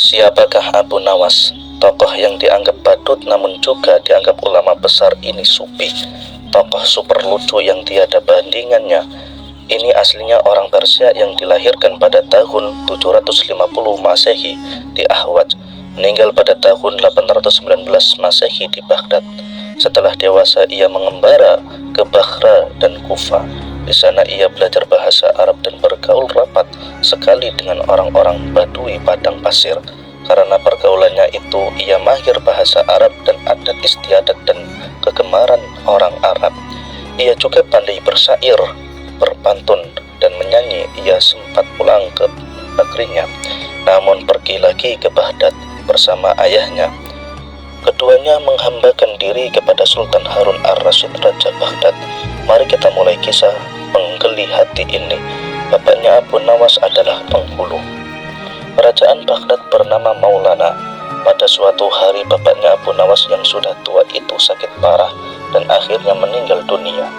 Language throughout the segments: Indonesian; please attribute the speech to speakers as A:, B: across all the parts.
A: Siapakah Abu Nawas? Tokoh yang dianggap badut namun juga dianggap ulama besar ini sufi. Tokoh super lucu yang tiada bandingannya. Ini aslinya orang Persia yang dilahirkan pada tahun 750 Masehi di Ahwaz, meninggal pada tahun 819 Masehi di Baghdad. Setelah dewasa ia mengembara ke Basra dan Kufa. Di sana ia belajar bahasa Arab dan bergaul rapat sekali dengan orang-orang Badui padang pasir. Karena pergaulannya itu ia mahir bahasa Arab dan adat istiadat dan kegemaran orang Arab. Ia juga pandai bersyair, berpantun dan menyanyi. Ia sempat pulang ke negerinya, namun pergi lagi ke Baghdad bersama ayahnya. Keduanya menghambakan diri kepada Sultan Harun ar-Rasyid, Raja Baghdad. Mari kita mulai kisah penggeli hati ini. Bapaknya Abu Nawas adalah penghulu Kerajaan Baghdad bernama Maulana. Pada suatu hari bapaknya Abu Nawas yang sudah tua itu sakit parah dan akhirnya meninggal dunia.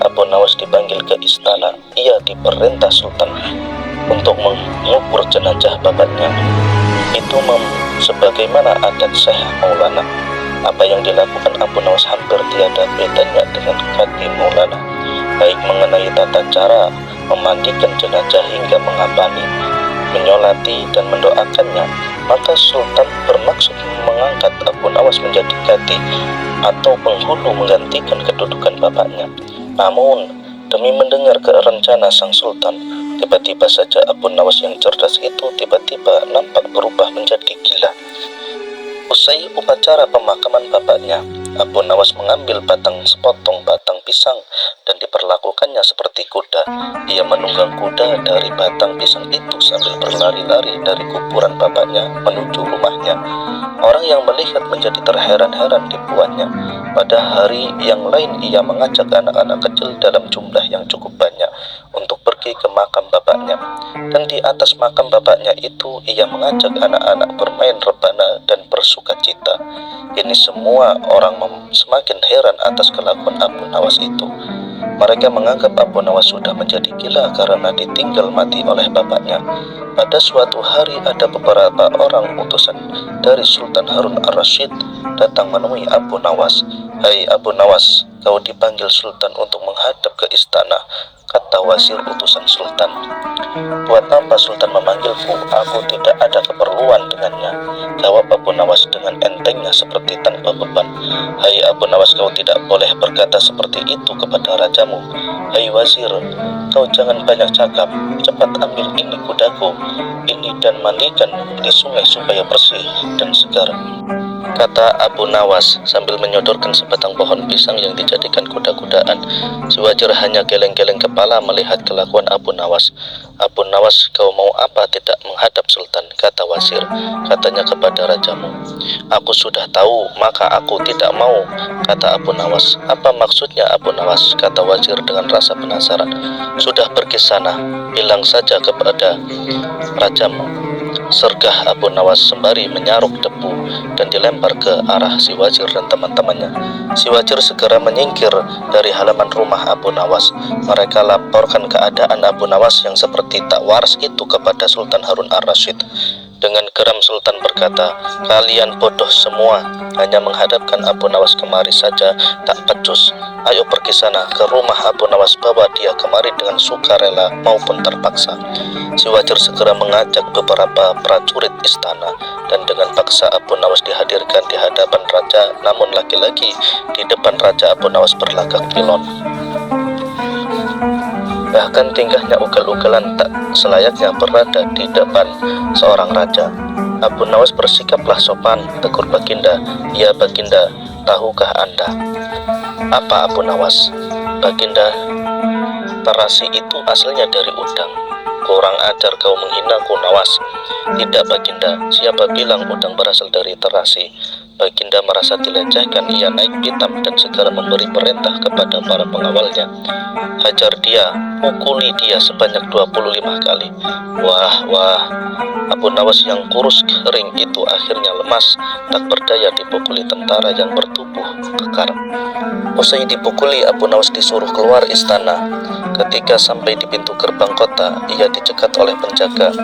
A: Abu Nawas dipanggil ke istana. Ia diperintah Sultan untuk mengubur jenazah bapaknya. Itu sebagaimana adat Syekh Maulana. Apa yang dilakukan Abu Nawas hampir tiada bedanya dengan Kadi Maulana, baik mengenai tata cara memandikan jenazah hingga mengabani, menyolati dan mendoakannya. Maka Sultan bermaksud mengangkat Abu Nawas menjadi kadi atau penghulu menggantikan kedudukan bapaknya. Namun demi mendengar ke rencana sang Sultan, tiba-tiba saja Abu Nawas yang cerdas itu tiba-tiba nampak berubah menjadi gila. Usai upacara pemakaman bapaknya, Abu Nawas mengambil sepotong batang pisang dan diperlakukannya seperti kuda. Ia menunggang kuda dari batang pisang itu sambil berlari-lari dari kuburan bapaknya menuju rumahnya. Orang yang melihat menjadi terheran-heran dibuatnya. Pada hari yang lain ia mengajak anak-anak kecil dalam jumlah yang cukup banyak untuk pergi ke makam bapaknya. Dan di atas makam bapaknya itu ia mengajak anak-anak bermain rebana dan bersuka cita. Ini semua orang semakin heran atas kelakuan Abu Nawas itu. Mereka menganggap Abu Nawas sudah menjadi gila karena ditinggal mati oleh bapaknya. Pada suatu hari ada beberapa orang utusan dari Sultan Harun ar-Rasyid datang menemui Abu Nawas. "Hai Abu Nawas, kau dipanggil Sultan untuk menghadap ke istana," kata wazir utusan Sultan. "Buat apa Sultan memanggilku? Aku tidak ada keperluan dengannya," jawab Abu Nawas dengan entengnya seperti tanpa beban. "Hai Abu Nawas, kau tidak boleh berkata seperti itu kepada rajamu. Hai wazir, kau jangan banyak cakap. Cepat ambil ini kudaku ini dan mandikan di sungai supaya bersih dan segar," kata Abu Nawas sambil menyodorkan sebatang pohon pisang yang dijadikan kuda-kudaan. Si wazir hanya geleng-geleng kepala melihat kelakuan Abu Nawas. "Abu Nawas, kau mau apa tidak menghadap Sultan?" kata wazir. Katanya kepada rajamu. "Aku sudah tahu, maka aku tidak mau," kata Abu Nawas. "Apa maksudnya Abu Nawas?" kata wazir dengan rasa penasaran. "Sudah pergi sana, bilang saja kepada rajamu," sergah Abu Nawas sembari menyaruk debu dan dilempar ke arah si wazir dan teman-temannya. Si wazir segera menyingkir dari halaman rumah Abu Nawas. Mereka laporkan keadaan Abu Nawas yang seperti tak waras itu kepada Sultan Harun ar-Rasyid. Dengan geram Sultan berkata, "Kalian bodoh semua, hanya menghadapkan Abu Nawas kemari saja tak becus. Ayo pergi sana ke rumah Abu Nawas, bawa dia kemari dengan sukarela maupun terpaksa." Si wazir segera mengajak beberapa prajurit istana dan dengan paksa Abu Nawas dihadirkan di hadapan raja. Namun lagi-lagi di depan raja Abu Nawas berlagak pilon. Bahkan tingkahnya ugal-ugalan tak selayaknya berada di depan seorang raja. Abu Nawas bersikaplah sopan, tegur baginda. "Ya baginda, tahukah Anda?" "Apa Abu Nawas?" "Baginda, terasi itu asalnya dari udang." "Kurang ajar kau menghinaku Nawas." "Tidak baginda, siapa bilang udang berasal dari terasi?" Baginda merasa dilecehkan. Ia naik pitam dan segera memberi perintah kepada para pengawalnya. "Hajar dia, pukuli dia sebanyak 25 kali. Wah, Abu Nawas yang kurus kering itu akhirnya lemas, tak berdaya dipukuli tentara yang bertubuh kekar. Usai dipukuli, Abu Nawas disuruh keluar istana. Ketika sampai di pintu gerbang kota, ia dicegat oleh penjaga.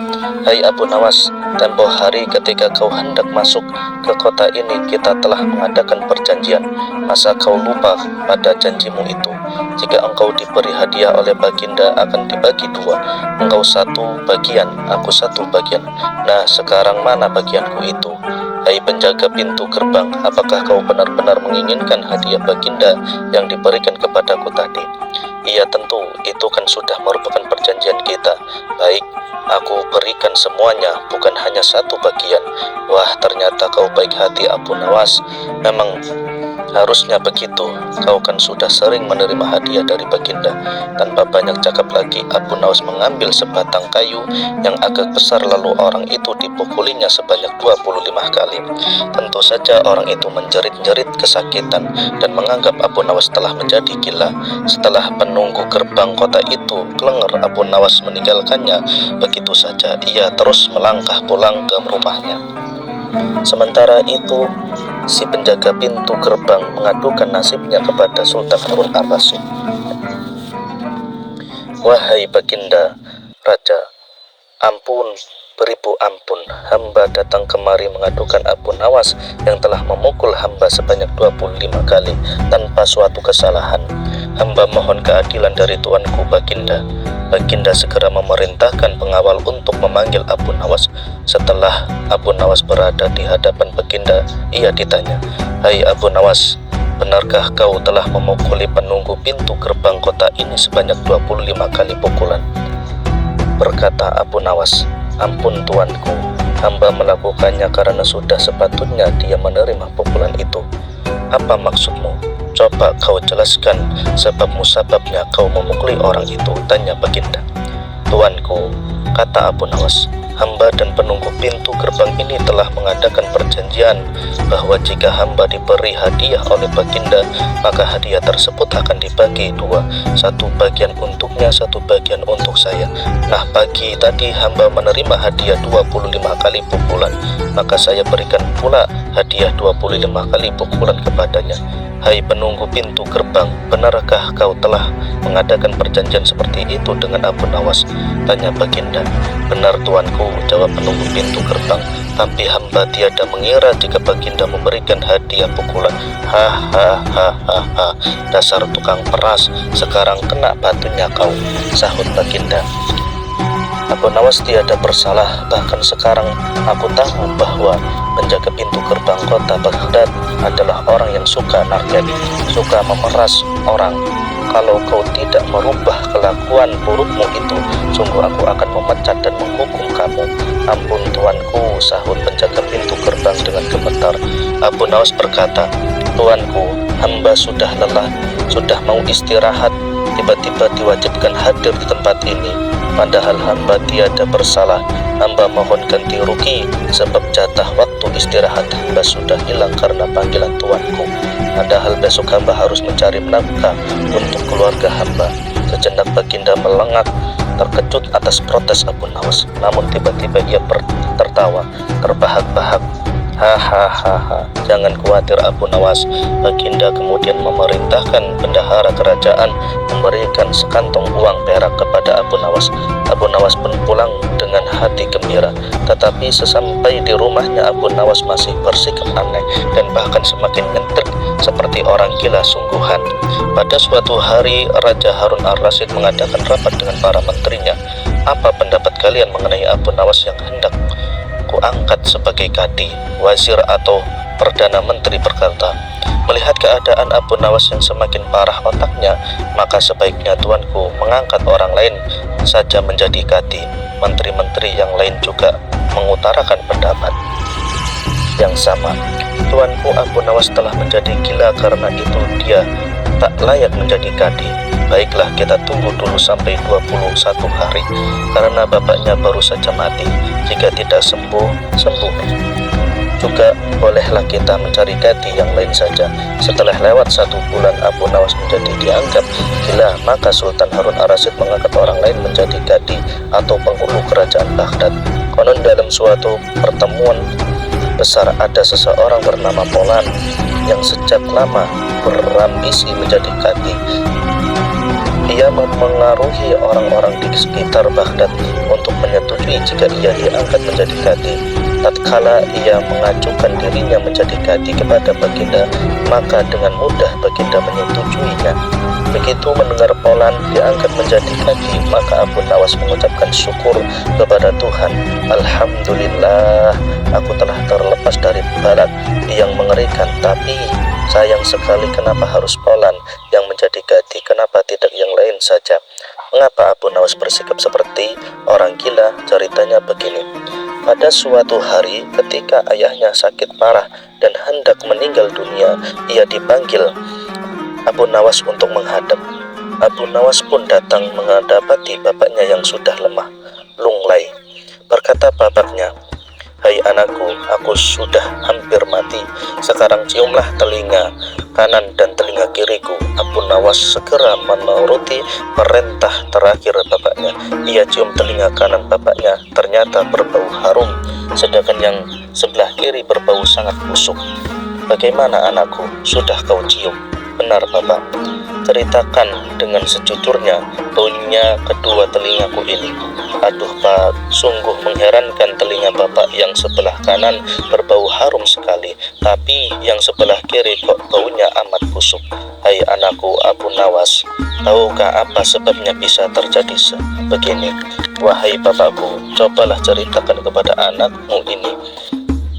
A: "Hai Abu Nawas, tempo hari ketika kau hendak masuk ke kota ini, kita telah mengadakan perjanjian. Masa kau lupa pada janjimu itu? Jika engkau diberi hadiah oleh Baginda akan dibagi dua. Engkau satu bagian, aku satu bagian. Nah, sekarang mana bagianku itu? Hai penjaga pintu gerbang, apakah kau benar-benar menginginkan hadiah Baginda yang diberikan kepadaku tadi?" "Iya tentu, itu kan sudah merupakan perjanjian kita." "Baik, aku berikan semuanya, bukan hanya satu bagian." "Wah, ternyata kau baik hati Abu Nawas. Memang harusnya begitu, kau kan sudah sering menerima hadiah dari Baginda." Tanpa banyak cakap lagi, Abu Nawas mengambil sebatang kayu yang agak besar, lalu orang itu dipukulinya sebanyak 25 kali. Tentu saja orang itu menjerit-jerit kesakitan dan menganggap Abu Nawas telah menjadi gila. Setelah penunggu gerbang kota itu kelengar, Abu Nawas meninggalkannya begitu saja. Ia terus melangkah pulang ke rumahnya. Sementara itu, si penjaga pintu gerbang mengadukan nasibnya kepada Sultan Harun ar-Rasyid. "Wahai Baginda Raja, ampun, beribu ampun, hamba datang kemari mengadukan Abu Nawas yang telah memukul hamba sebanyak 25 kali tanpa suatu kesalahan. Hamba mohon keadilan dari tuanku Baginda." Baginda segera memerintahkan pengawal untuk memanggil Abu Nawas. Setelah Abu Nawas berada di hadapan Baginda, ia ditanya, "Hai Abu Nawas, benarkah kau telah memukuli penunggu pintu gerbang kota ini sebanyak 25 kali pukulan?" Berkata Abu Nawas, "Ampun tuanku, hamba melakukannya karena sudah sepatutnya dia menerima pukulan itu." "Apa maksudmu? Coba kau jelaskan sebab musababnya kau memukuli orang itu," tanya Baginda. "Tuanku," kata Abu Nawas, "hamba dan penunggu pintu gerbang ini telah mengadakan perjanjian bahwa jika hamba diberi hadiah oleh Baginda, maka hadiah tersebut akan dibagi dua, satu bagian untuknya, satu bagian untuk saya. Nah, pagi tadi hamba menerima hadiah 25 kali pukulan, maka saya berikan pula hadiah 25 kali pukulan kepadanya. Hai penunggu pintu gerbang, benarkah kau telah mengadakan perjanjian seperti itu dengan Abu Nawas?" tanya Baginda. "Benar tuanku," jawab penunggu pintu gerbang, "tapi hamba tiada mengira jika Baginda memberikan hadiah pukulan." "Ha, dasar tukang peras, sekarang kena batunya kau," sahut Baginda. "Abu Nawas tiada bersalah, bahkan sekarang aku tahu bahwa penjaga pintu gerbang kota Baghdad adalah orang yang suka narket, suka memeras orang. Kalau kau tidak merubah kelakuan burukmu itu, sungguh aku akan memecat dan menghukum kamu." "Ampun tuanku," sahut penjaga pintu gerbang dengan gemetar. Abu Nawas berkata, "Tuanku, hamba sudah lelah, sudah mau istirahat, tiba-tiba diwajibkan hadir di tempat ini. Padahal hamba tiada bersalah. Hamba mohon ganti rugi sebab jatah waktu istirahat hamba sudah hilang karena panggilan tuanku. Padahal besok hamba harus mencari nafkah untuk keluarga hamba." Sejenak Baginda melengak terkejut atas protes Abu Nawas. Namun tiba-tiba ia tertawa terbahak-bahak. "Hahaha, jangan khawatir Abu Nawas." Baginda kemudian memerintahkan bendahara kerajaan memberikan sekantong uang perak kepada Abu Nawas. Abu Nawas pun pulang dengan hati gembira. Tetapi sesampai di rumahnya, Abu Nawas masih bersikap aneh dan bahkan semakin nyentrik seperti orang gila sungguhan. Pada suatu hari, Raja Harun ar-Rasyid mengadakan rapat dengan para menterinya. "Apa pendapat kalian mengenai Abu Nawas yang hendak kuangkat sebagai kadi?" Wazir atau Perdana Menteri berkata, "Melihat keadaan Abu Nawas yang semakin parah otaknya, maka sebaiknya tuanku mengangkat orang lain saja menjadi kadi." Menteri-menteri yang lain juga mengutarakan pendapat yang sama. "Tuanku, Abu Nawas telah menjadi gila, karena itu dia tak layak menjadi kadi. Baiklah, kita tunggu dulu sampai 21 hari, karena bapaknya baru saja mati. Jika tidak sembuh, juga bolehlah kita mencari kadi yang lain saja." Setelah lewat 1 bulan Abu Nawas menjadi dianggap gila, maka Sultan Harun ar-Rasyid mengangkat orang lain menjadi kadi atau penghulu kerajaan Baghdad. Konon dalam suatu pertemuan besar ada seseorang bernama Polan yang sejak lama berambisi menjadi kadi. Ia memengaruhi orang-orang di sekitar Baghdad untuk menyetujui jika ia diangkat menjadi kadi. Tatkala ia mengajukan dirinya menjadi kadi kepada Baginda, maka dengan mudah Baginda menyetujuinya. Begitu mendengar Polan diangkat menjadi kadi, maka Abu Nawas mengucapkan syukur kepada Tuhan. Alhamdulillah, aku telah terlepas dari balak yang mengerikan. Tapi sayang sekali, kenapa harus Polan yang menjadi kadi? Kenapa tidak yang lain saja? Mengapa Abu Nawas bersikap seperti orang gila? Ceritanya begini. Pada suatu hari ketika ayahnya sakit parah dan hendak meninggal dunia, ia dipanggil Abu Nawas untuk menghadap. Abu Nawas pun datang menghadapati bapaknya yang sudah lemah, lunglai. Berkata bapaknya, "Hai anakku, aku sudah hampir mati. Sekarang ciumlah telinga kanan dan telinga kiriku." Abu Nawas segera menuruti perintah terakhir bapaknya. Ia cium telinga kanan bapaknya, ternyata berbau harum, sedangkan yang sebelah kiri berbau sangat busuk. "Bagaimana anakku, sudah kau cium?" "Benar bapak." "Ceritakan dengan sejujurnya baunya kedua telingaku ini." "Aduh pak, sungguh mengherankan, telinga bapak yang sebelah kanan berbau harum sekali, tapi yang sebelah kiri kok baunya amat busuk." "Hai anakku Abu Nawas, tahukah apa sebabnya bisa terjadi begini?" "Wahai bapakku, cobalah ceritakan kepada anakmu ini."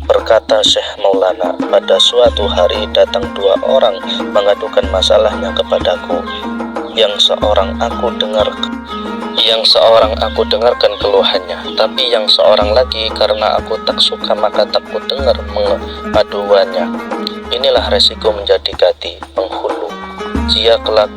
A: Berkata Syekh Maulana, "Pada suatu hari datang dua orang mengadukan masalahnya kepadaku. Yang seorang aku dengarkan keluhannya, tapi yang seorang lagi karena aku tak suka maka tak ku dengar pengaduannya. Inilah resiko menjadi kadi penghulu. Jika kelak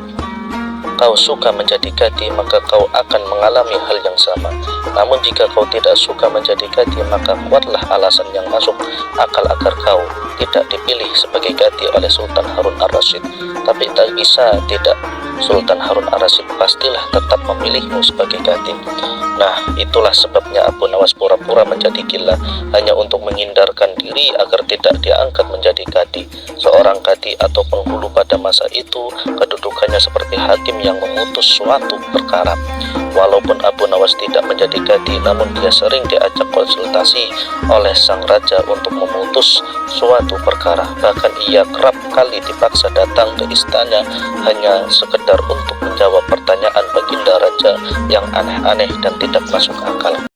A: kau suka menjadi kadi, maka kau akan mengalami hal yang sama. Namun jika kau tidak suka menjadi kadi, maka kuatlah alasan yang masuk akal agar kau tidak dipilih sebagai kadi oleh Sultan Harun ar-Rasyid. Tapi tak bisa tidak, Sultan Harun ar-Rasyid pastilah tetap memilihmu sebagai kadi." Nah, itulah sebabnya Abu Nawas pura-pura menjadi gila hanya untuk menghindarkan diri agar tidak diangkat menjadi kadi. Seorang kadi atau penghulu pada masa itu kedudukannya seperti hakim yang memutus suatu perkara. Walaupun Abu Nawas tidak menjadi kadi, namun dia sering diajak konsultasi oleh sang raja untuk memutus suatu perkara. Bahkan ia kerap kali dipaksa datang ke istana hanya sekedar untuk menjawab pertanyaan baginda raja yang aneh-aneh dan tidak masuk akal.